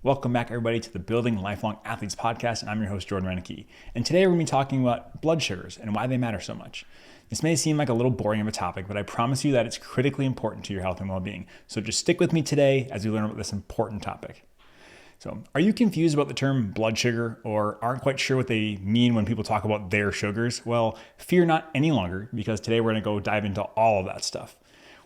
Welcome back, everybody, to the Building Lifelong Athletes podcast, and I'm your host, Jordan Rennicke. And today we're going to be talking about blood sugars and why they matter so much. This may seem like a little boring of a topic, but I promise you that it's critically important to your health and well-being. So just stick with me today as we learn about this important topic. So, are you confused about the term blood sugar or aren't quite sure what they mean when people talk about their sugars? Well, fear not any longer, because today we're going to go dive into all of that stuff.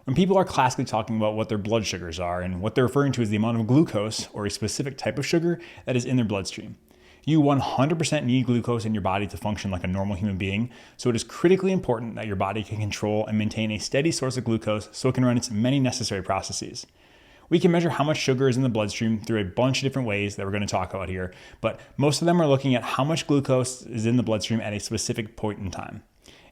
When people are classically talking about what their blood sugars are, and what they're referring to is the amount of glucose or a specific type of sugar that is in their bloodstream. You 100% need glucose in your body to function like a normal human being, so it is critically important that your body can control and maintain a steady source of glucose so it can run its many necessary processes. We can measure how much sugar is in the bloodstream through a bunch of different ways that we're going to talk about here, but most of them are looking at how much glucose is in the bloodstream at a specific point in time.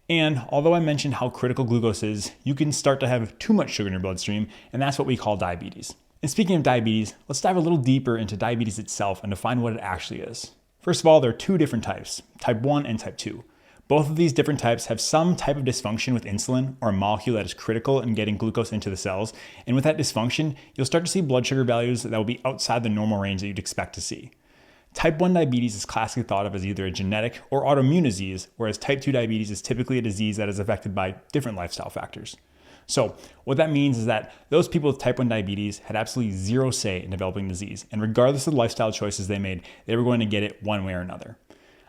And although I mentioned how critical glucose is, you can start to have too much sugar in your bloodstream, and that's what we call diabetes. And speaking of diabetes, let's dive a little deeper into diabetes itself and define what it actually is. First of all, there are two different types, type 1 and type 2. Both of these different types have some type of dysfunction with insulin or a molecule that is critical in getting glucose into the cells. And with that dysfunction, you'll start to see blood sugar values that will be outside the normal range that you'd expect to see. Type 1 diabetes is classically thought of as either a genetic or autoimmune disease, whereas type 2 diabetes is typically a disease that is affected by different lifestyle factors. So what that means is that those people with type 1 diabetes had absolutely zero say in developing disease, and regardless of the lifestyle choices they made, they were going to get it one way or another.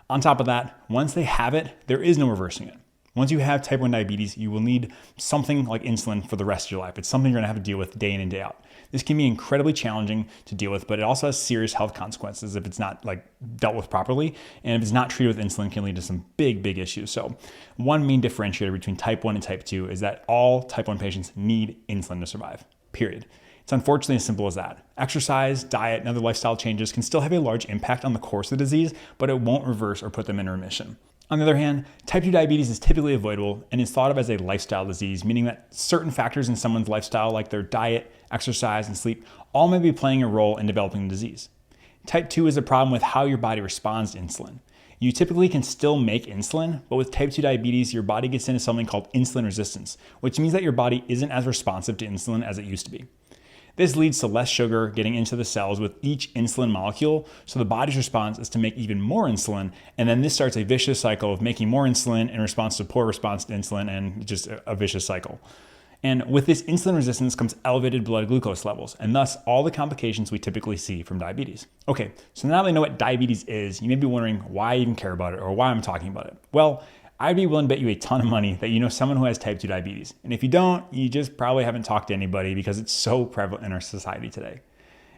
On top of that, once they have it, there is no reversing it. Once you have type 1 diabetes, you will need something like insulin for the rest of your life. It's something you're going to have to deal with day in and day out. This can be incredibly challenging to deal with, but it also has serious health consequences if it's not dealt with properly. And if it's not treated with insulin, it can lead to some big issues. So one main differentiator between type 1 and type 2 is that all type 1 patients need insulin to survive, period. It's unfortunately as simple as that. Exercise, diet, and other lifestyle changes can still have a large impact on the course of the disease, but it won't reverse or put them in remission. On the other hand, type 2 diabetes is typically avoidable and is thought of as a lifestyle disease, meaning that certain factors in someone's lifestyle, like their diet, exercise, and sleep, all may be playing a role in developing the disease. Type 2 is a problem with how your body responds to insulin. You typically can still make insulin, but with type 2 diabetes, your body gets into something called insulin resistance, which means that your body isn't as responsive to insulin as it used to be. This leads to less sugar getting into the cells with each insulin molecule, so the body's response is to make even more insulin, and then this starts a vicious cycle of making more insulin in response to poor response to insulin, and just a vicious cycle. And with this insulin resistance comes elevated blood glucose levels, and thus all the complications we typically see from diabetes. Okay, so now that I know what diabetes is, you may be wondering why I even care about it or why I'm talking about it. Well, I'd be willing to bet you a ton of money that you know someone who has type 2 diabetes. And if you don't, you just probably haven't talked to anybody because it's so prevalent in our society today.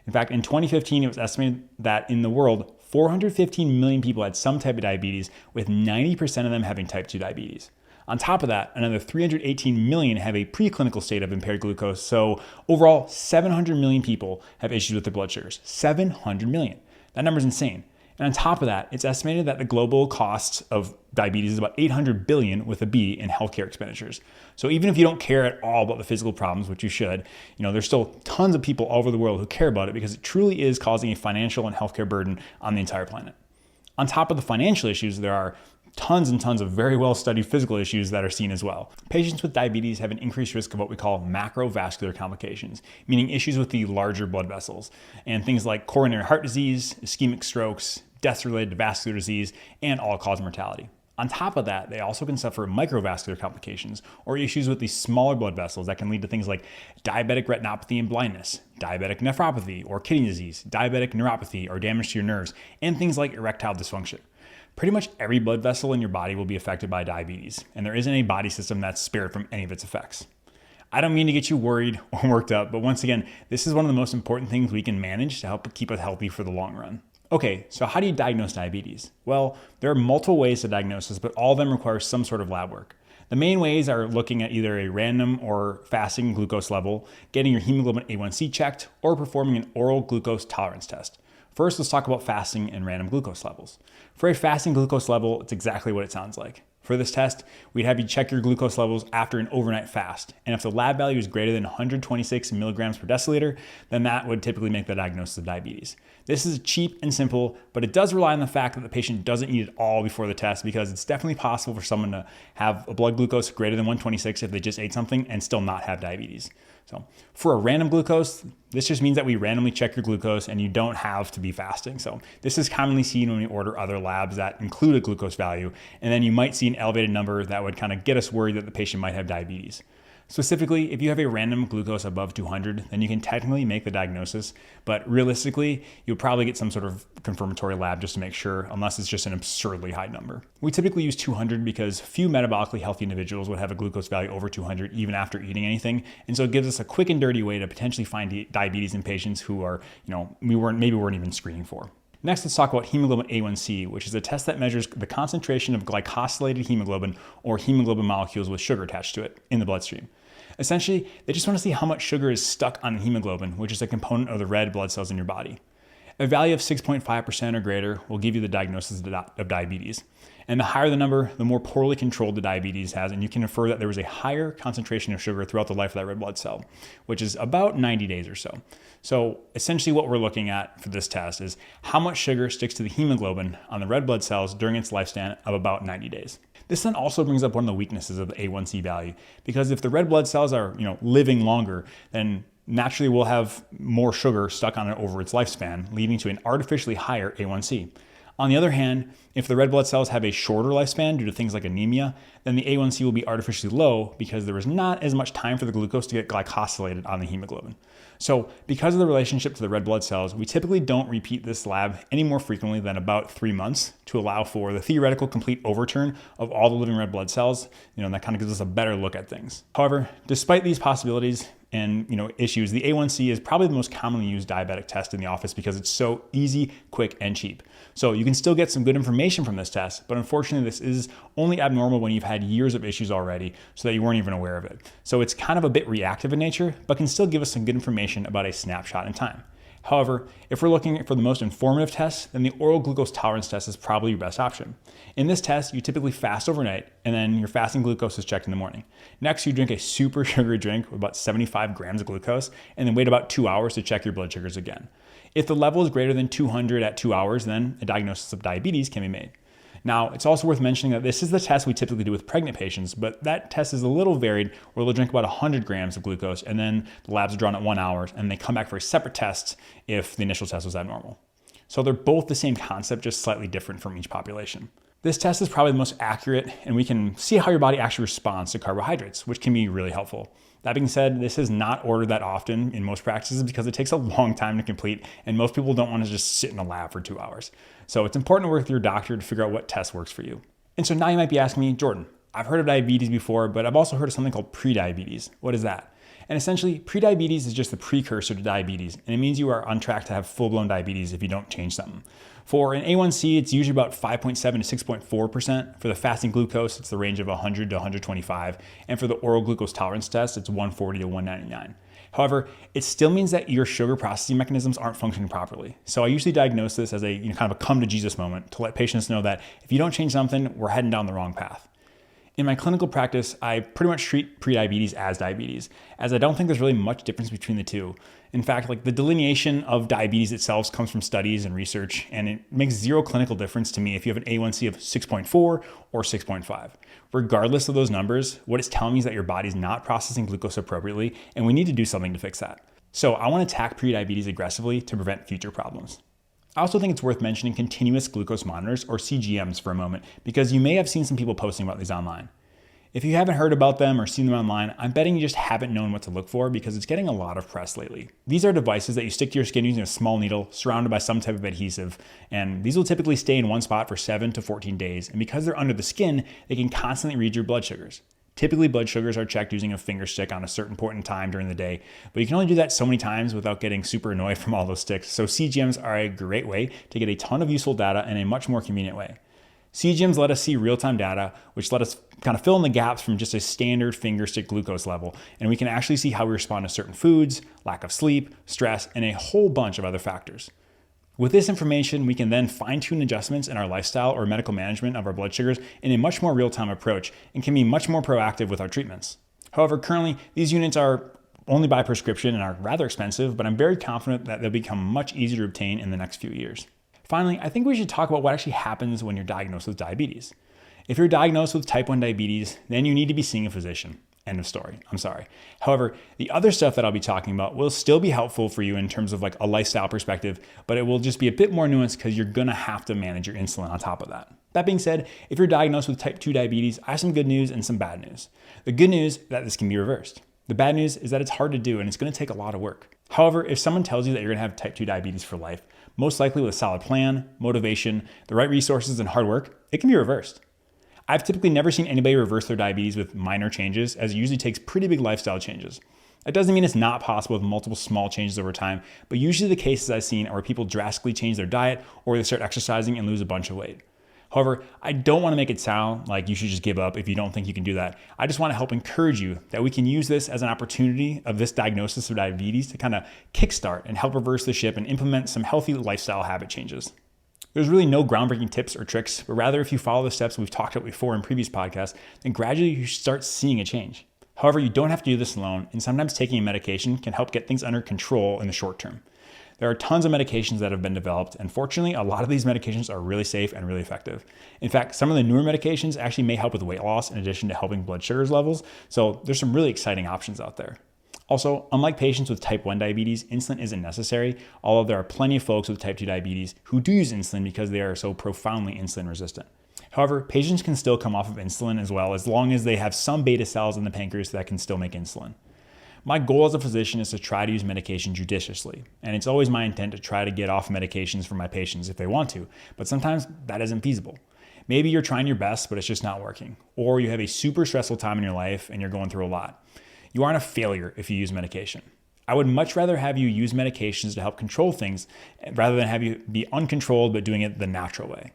In fact, in 2015, it was estimated that in the world, 415 million people had some type of diabetes, with 90% of them having type 2 diabetes. On top of that, another 318 million have a preclinical state of impaired glucose. So overall, 700 million people have issues with their blood sugars. 700 million. That number is insane. And on top of that, it's estimated that the global cost of diabetes is about 800 billion with a B in healthcare expenditures. So even if you don't care at all about the physical problems, which you should, there's still tons of people all over the world who care about it because it truly is causing a financial and healthcare burden on the entire planet. On top of the financial issues, there are tons and tons of very well-studied physical issues that are seen as well. Patients with diabetes have an increased risk of what we call macrovascular complications, meaning issues with the larger blood vessels, and things like coronary heart disease, ischemic strokes, deaths related to vascular disease, and all-cause mortality. On top of that, they also can suffer microvascular complications or issues with these smaller blood vessels that can lead to things like diabetic retinopathy and blindness, diabetic nephropathy or kidney disease, diabetic neuropathy or damage to your nerves, and things like erectile dysfunction. Pretty much every blood vessel in your body will be affected by diabetes, and there isn't a body system that's spared from any of its effects. I don't mean to get you worried or worked up, but once again, this is one of the most important things we can manage to help keep us healthy for the long run. Okay, so how do you diagnose diabetes? Well, there are multiple ways to diagnose this, but all of them require some sort of lab work. The main ways are looking at either a random or fasting glucose level, getting your hemoglobin A1C checked, or performing an oral glucose tolerance test. First, let's talk about fasting and random glucose levels. For a fasting glucose level, it's exactly what it sounds like. For this test, we'd have you check your glucose levels after an overnight fast. And if the lab value is greater than 126 milligrams per deciliter, then that would typically make the diagnosis of diabetes. This is cheap and simple, but it does rely on the fact that the patient doesn't eat it all before the test, because it's definitely possible for someone to have a blood glucose greater than 126 if they just ate something and still not have diabetes. So for a random glucose, this just means that we randomly check your glucose and you don't have to be fasting. So this is commonly seen when we order other labs that include a glucose value, and then you might see an elevated number that would kind of get us worried that the patient might have diabetes. Specifically, if you have a random glucose above 200, then you can technically make the diagnosis, but realistically, you'll probably get some sort of confirmatory lab just to make sure, unless it's just an absurdly high number. We typically use 200 because few metabolically healthy individuals would have a glucose value over 200 even after eating anything, and so it gives us a quick and dirty way to potentially find diabetes in patients who are, we weren't even screening for. Next, let's talk about hemoglobin A1C, which is a test that measures the concentration of glycosylated hemoglobin or hemoglobin molecules with sugar attached to it in the bloodstream. Essentially, they just want to see how much sugar is stuck on hemoglobin, which is a component of the red blood cells in your body. A value of 6.5% or greater will give you the diagnosis of diabetes. And the higher the number, the more poorly controlled the diabetes has, and you can infer that there was a higher concentration of sugar throughout the life of that red blood cell, which is about 90 days or so. So essentially what we're looking at for this test is how much sugar sticks to the hemoglobin on the red blood cells during its lifespan of about 90 days. This then also brings up one of the weaknesses of the A1C value, because if the red blood cells are, living longer, then naturally we'll have more sugar stuck on it over its lifespan, leading to an artificially higher A1C. On the other hand, if the red blood cells have a shorter lifespan due to things like anemia, then the A1C will be artificially low because there is not as much time for the glucose to get glycosylated on the hemoglobin. So because of the relationship to the red blood cells, we typically don't repeat this lab any more frequently than about 3 months to allow for the theoretical complete overturn of all the living red blood cells. That kind of gives us a better look at things. However, despite these possibilities and issues, the A1C is probably the most commonly used diabetic test in the office because it's so easy, quick, and cheap. So you can still get some good information from this test, but unfortunately this is only abnormal when you've had years of issues already so that you weren't even aware of it. So it's kind of a bit reactive in nature, but can still give us some good information about a snapshot in time. However, if we're looking for the most informative test, then the oral glucose tolerance test is probably your best option. In this test, you typically fast overnight, and then your fasting glucose is checked in the morning. Next, you drink a super sugary drink with about 75 grams of glucose, and then wait about 2 hours to check your blood sugars again. If the level is greater than 200 at 2 hours, then a diagnosis of diabetes can be made. Now, it's also worth mentioning that this is the test we typically do with pregnant patients, but that test is a little varied, where they'll drink about 100 grams of glucose, and then the labs are drawn at 1 hour, and they come back for a separate test if the initial test was abnormal. So they're both the same concept, just slightly different from each population. This test is probably the most accurate, and we can see how your body actually responds to carbohydrates, which can be really helpful. That being said, this is not ordered that often in most practices because it takes a long time to complete, and most people don't want to just sit in a lab for 2 hours. So it's important to work with your doctor to figure out what test works for you. And so now you might be asking me, Jordan, I've heard of diabetes before, but I've also heard of something called prediabetes. What is that? And essentially, prediabetes is just the precursor to diabetes, and it means you are on track to have full-blown diabetes if you don't change something. For an A1C, it's usually about 5.7 to 6.4%. For the fasting glucose, it's the range of 100 to 125. And for the oral glucose tolerance test, it's 140 to 199. However, it still means that your sugar processing mechanisms aren't functioning properly. So I usually diagnose this as a kind of a come to Jesus moment to let patients know that if you don't change something, we're heading down the wrong path. In my clinical practice, I pretty much treat prediabetes as diabetes, as I don't think there's really much difference between the two. In fact, the delineation of diabetes itself comes from studies and research, and it makes zero clinical difference to me if you have an A1C of 6.4 or 6.5. Regardless of those numbers, what it's telling me is that your body's not processing glucose appropriately, and we need to do something to fix that. So I want to attack prediabetes aggressively to prevent future problems. I also think it's worth mentioning continuous glucose monitors, or CGMs, for a moment, because you may have seen some people posting about these online. If you haven't heard about them or seen them online, I'm betting you just haven't known what to look for because it's getting a lot of press lately. These are devices that you stick to your skin using a small needle surrounded by some type of adhesive, and these will typically stay in one spot for 7 to 14 days, and because they're under the skin, they can constantly read your blood sugars. Typically, blood sugars are checked using a finger stick on a certain point in time during the day, but you can only do that so many times without getting super annoyed from all those sticks. So CGMs are a great way to get a ton of useful data in a much more convenient way. CGMs let us see real-time data, which let us kind of fill in the gaps from just a standard finger stick glucose level, and we can actually see how we respond to certain foods, lack of sleep, stress, and a whole bunch of other factors. With this information, we can then fine-tune adjustments in our lifestyle or medical management of our blood sugars in a much more real-time approach and can be much more proactive with our treatments. However, currently, these units are only by prescription and are rather expensive, but I'm very confident that they'll become much easier to obtain in the next few years. Finally, I think we should talk about what actually happens when you're diagnosed with diabetes. If you're diagnosed with type 1 diabetes, then you need to be seeing a physician. End of story. I'm sorry. However, the other stuff that I'll be talking about will still be helpful for you in terms of like a lifestyle perspective, but it will just be a bit more nuanced because you're going to have to manage your insulin on top of that. That being said, if you're diagnosed with type 2 diabetes, I have some good news and some bad news. The good news is that this can be reversed. The bad news is that it's hard to do and it's going to take a lot of work. However, if someone tells you that you're going to have type 2 diabetes for life, most likely with a solid plan, motivation, the right resources, and hard work, it can be reversed. I've typically never seen anybody reverse their diabetes with minor changes, as it usually takes pretty big lifestyle changes. That doesn't mean it's not possible with multiple small changes over time, but usually the cases I've seen are where people drastically change their diet or they start exercising and lose a bunch of weight. However, I don't want to make it sound like you should just give up if you don't think you can do that. I just want to help encourage you that we can use this as an opportunity of this diagnosis of diabetes to kind of kickstart and help reverse the ship and implement some healthy lifestyle habit changes. There's really no groundbreaking tips or tricks, but rather if you follow the steps we've talked about before in previous podcasts, then gradually you should start seeing a change. However, you don't have to do this alone, and sometimes taking a medication can help get things under control in the short term. There are tons of medications that have been developed, and fortunately, a lot of these medications are really safe and really effective. In fact, some of the newer medications actually may help with weight loss in addition to helping blood sugars levels, so there's some really exciting options out there. Also, unlike patients with type 1 diabetes, insulin isn't necessary, although there are plenty of folks with type 2 diabetes who do use insulin because they are so profoundly insulin resistant. However, patients can still come off of insulin as well, as long as they have some beta cells in the pancreas that can still make insulin. My goal as a physician is to try to use medication judiciously, and it's always my intent to try to get off medications for my patients if they want to, but sometimes that isn't feasible. Maybe you're trying your best, but it's just not working, or you have a super stressful time in your life and you're going through a lot. You aren't a failure if you use medication. I would much rather have you use medications to help control things rather than have you be uncontrolled but doing it the natural way.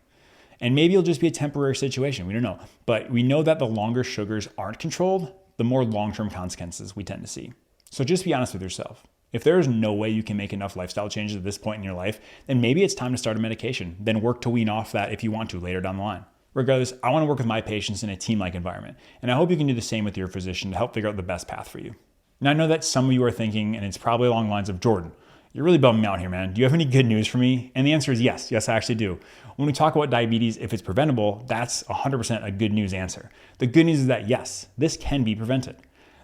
And maybe it'll just be a temporary situation, we don't know. But we know that the longer sugars aren't controlled, the more long-term consequences we tend to see. So just be honest with yourself. If there is no way you can make enough lifestyle changes at this point in your life, then maybe it's time to start a medication, then work to wean off that if you want to later down the line. Regardless, I want to work with my patients in a team-like environment, and I hope you can do the same with your physician to help figure out the best path for you. Now, I know that some of you are thinking, and it's probably along the lines of, Jordan, you're really bumming me out here, man. Do you have any good news for me? And the answer is yes. Yes, I actually do. When we talk about diabetes, if it's preventable, that's 100% a good news answer. The good news is that yes, this can be prevented.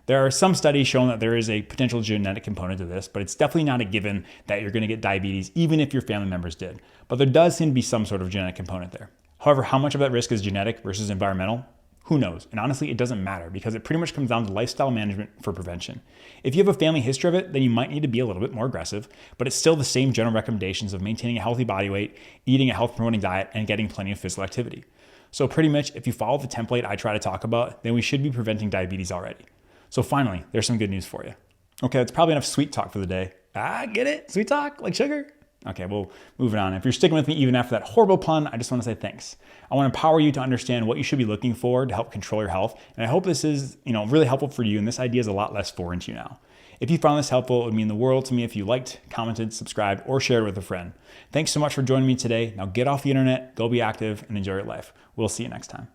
There are some studies showing that there is a potential genetic component to this, but it's definitely not a given that you're going to get diabetes even if your family members did. But there does seem to be some sort of genetic component there. However, how much of that risk is genetic versus environmental? Who knows? And honestly, it doesn't matter because it pretty much comes down to lifestyle management for prevention. If you have a family history of it, then you might need to be a little bit more aggressive, but it's still the same general recommendations of maintaining a healthy body weight, eating a health-promoting diet, and getting plenty of physical activity. So pretty much, if you follow the template I try to talk about, then we should be preventing diabetes already. So finally, there's some good news for you. Okay, that's probably enough sweet talk for the day. Get it? Sweet talk? Like sugar? Okay, well, moving on. If you're sticking with me even after that horrible pun, I just want to say thanks. I want to empower you to understand what you should be looking for to help control your health. And I hope this is, really helpful for you. And this idea is a lot less foreign to you now. If you found this helpful, it would mean the world to me if you liked, commented, subscribed, or shared with a friend. Thanks so much for joining me today. Now get off the internet, go be active, and enjoy your life. We'll see you next time.